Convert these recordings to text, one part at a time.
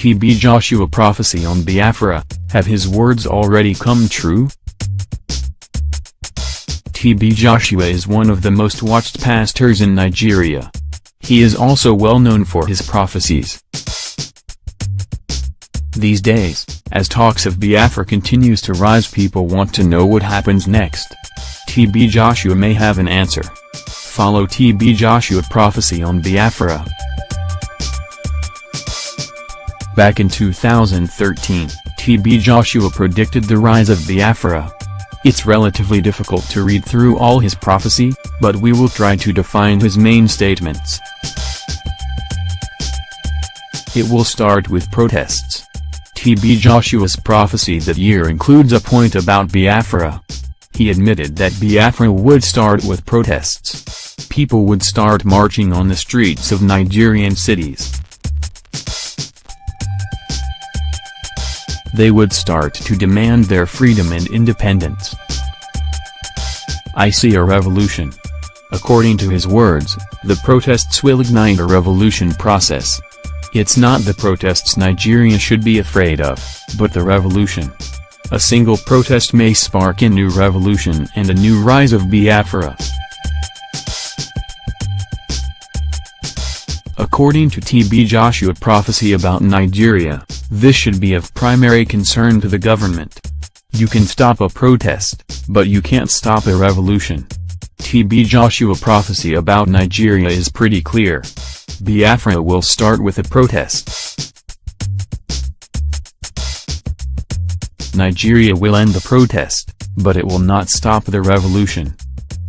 TB Joshua prophecy on Biafra, have his words already come true? TB Joshua is one of the most watched pastors in Nigeria. He is also well known for his prophecies. These days, as talks of Biafra continues to rise, people want to know what happens next. TB Joshua may have an answer. Follow TB Joshua prophecy on Biafra. Back in 2013, TB Joshua predicted the rise of Biafra. It's relatively difficult to read through all his prophecy, but we will try to define his main statements. It will start with protests. TB Joshua's prophecy that year includes a point about Biafra. He admitted that Biafra would start with protests. People would start marching on the streets of Nigerian cities. They would start to demand their freedom and independence. I see a revolution. According to his words, the protests will ignite a revolution process. It's not the protests Nigeria should be afraid of, but the revolution. A single protest may spark a new revolution and a new rise of Biafra. According to TB Joshua prophecy about Nigeria, this should be of primary concern to the government. You can stop a protest, but you can't stop a revolution. TB Joshua prophecy about Nigeria is pretty clear. Biafra will start with a protest. Nigeria will end the protest, but it will not stop the revolution.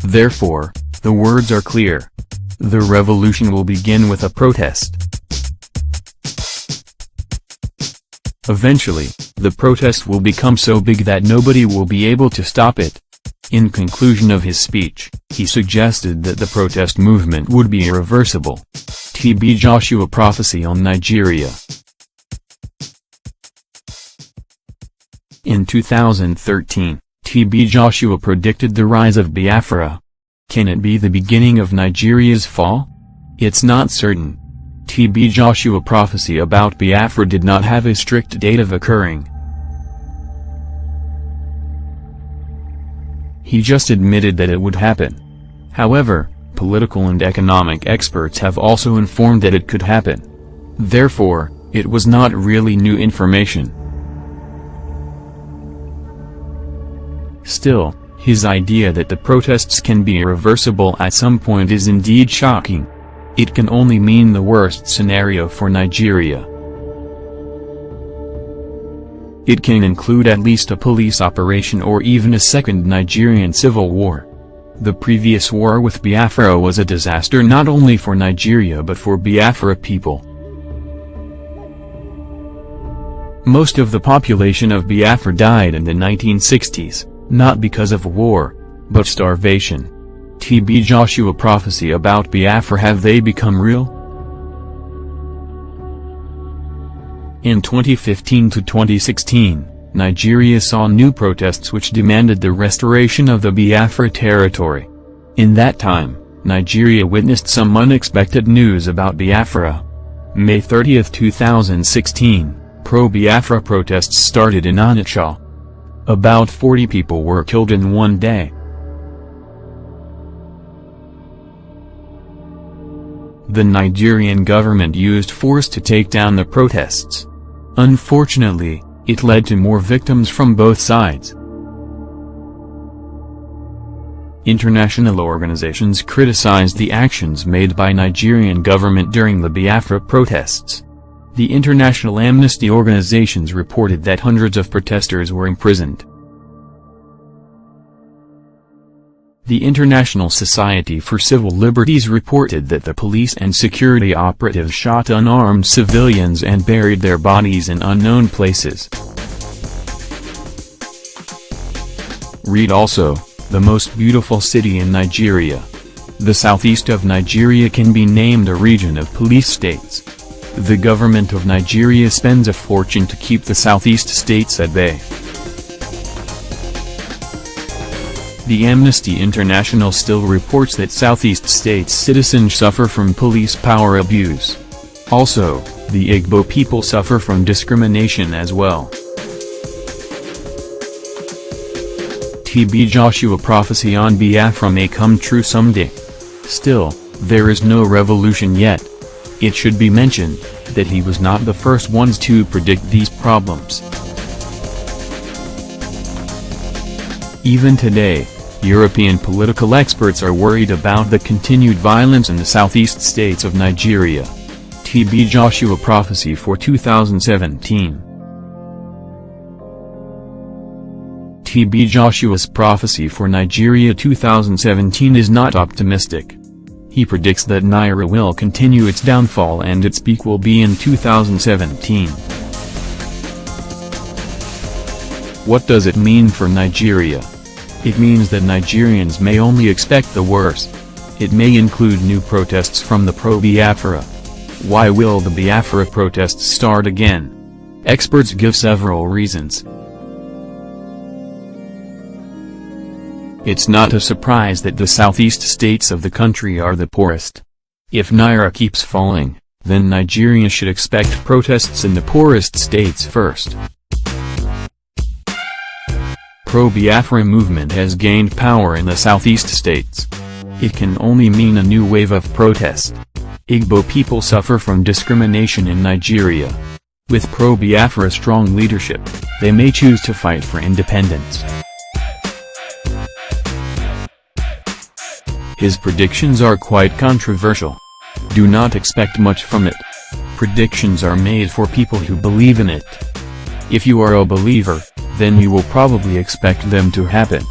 Therefore, the words are clear. The revolution will begin with a protest. Eventually, the protest will become so big that nobody will be able to stop it. In conclusion of his speech, he suggested that the protest movement would be irreversible. TB Joshua prophecy on Nigeria. In 2013, TB Joshua predicted the rise of Biafra. Can it be the beginning of Nigeria's fall? It's not certain. TB Joshua prophecy about Biafra did not have a strict date of occurring. He just admitted that it would happen. However, political and economic experts have also informed that it could happen. Therefore, it was not really new information. Still, his idea that the protests can be irreversible at some point is indeed shocking. It can only mean the worst scenario for Nigeria. It can include at least a police operation or even a second Nigerian civil war. The previous war with Biafra was a disaster not only for Nigeria but for Biafra people. Most of the population of Biafra died in the 1960s, not because of war, but starvation. TB Joshua prophecy about Biafra, have they become real? In 2015 to 2016, Nigeria saw new protests which demanded the restoration of the Biafra territory. In that time, Nigeria witnessed some unexpected news about Biafra. May 30, 2016, pro-Biafra protests started in Onitsha. About 40 people were killed in one day. The Nigerian government used force to take down the protests. Unfortunately, it led to more victims from both sides. International organizations criticized the actions made by Nigerian government during the Biafra protests. The international amnesty organizations reported that hundreds of protesters were imprisoned. The International Society for Civil Liberties reported that the police and security operatives shot unarmed civilians and buried their bodies in unknown places. Read also, the most beautiful city in Nigeria. The southeast of Nigeria can be named a region of police states. The government of Nigeria spends a fortune to keep the southeast states at bay. The Amnesty International still reports that Southeast states' citizens suffer from police power abuse. Also, the Igbo people suffer from discrimination as well. TB Joshua prophecy on Biafra may come true someday. Still, there is no revolution yet. It should be mentioned that he was not the first ones to predict these problems. Even today, European political experts are worried about the continued violence in the southeast states of Nigeria. TB Joshua prophecy for 2017. TB Joshua's prophecy for Nigeria 2017 is not optimistic. He predicts that Naira will continue its downfall and its peak will be in 2017. What does it mean for Nigeria? It means that Nigerians may only expect the worst. It may include new protests from the pro-Biafra. Why will the Biafra protests start again? Experts give several reasons. It's not a surprise that the southeast states of the country are the poorest. If Naira keeps falling, then Nigeria should expect protests in the poorest states first. Pro-Biafra movement has gained power in the southeast states. It can only mean a new wave of protest. Igbo people suffer from discrimination in Nigeria. With pro-Biafra strong leadership, they may choose to fight for independence. His predictions are quite controversial. Do not expect much from it. Predictions are made for people who believe in it. If you are a believer, then you will probably expect them to happen.